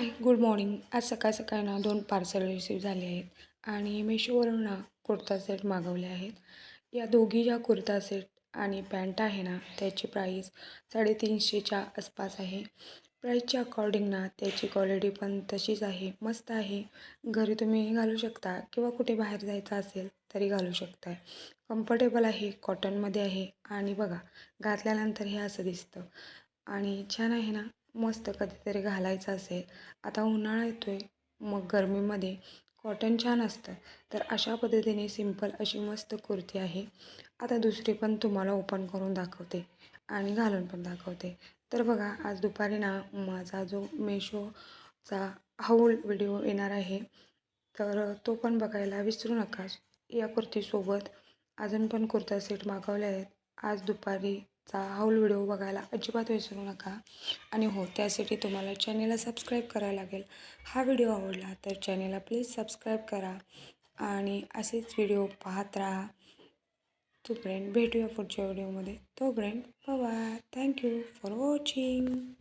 हाय, good morning. आज सकाळ-सकाळी ना 2 parcel receive झाले आहेत आणि Meeshoवरून ना कुर्ता सेट मागवले आहेत. या दोघी ज्या कुर्ता सेट आणि पॅन्ट आहे ना, त्याची प्राईस 350च्या आसपास आहे. प्राईसच्या अकॉर्डिंग ना त्याची क्वालिटी पण तशीच आहे, मस्त आहे. घरी तुम्ही घालू शकता किंवा कुठे बाहेर जायचं असेल तरी घालू शकताय. कम्फर्टेबल आहे, कॉटनमध्ये आहे आणि बघा घातल्यानंतर हे असं दिसतं आणि छान आहे ना. मस्त कधीतरी घालायचं असेल, आता उन्हाळा येतो आहे, मग गरमीमध्ये कॉटन छान असतं. तर अशा पद्धतीने सिंपल अशी मस्त कुर्ती आहे. आता दुसरी पण तुम्हाला ओपन करून दाखवते आणि घालून पण दाखवते. तर बघा आज दुपारी ना माझा जो Meeshoचा हाऊल व्हिडिओ येणार आहे, तर तो पण बघायला विसरू नका. या कुर्तीसोबत अजून पण कुर्ता सेट मागवले आहेत. आज दुपारीचा हाऊल व्हिडिओ बघायला अजिबात विसरू नका. आणि हो, त्यासाठी तुम्हाला चॅनेलला सबस्क्राईब करायला लागेल. हा व्हिडिओ आवडला तर चॅनेलला प्लीज सबस्क्राईब करा आणि असेच व्हिडिओ पाहत राहा. तोपर्यंत भेटूया पुढच्या व्हिडिओमध्ये. तोपर्यंत bye bye. Thank you for watching.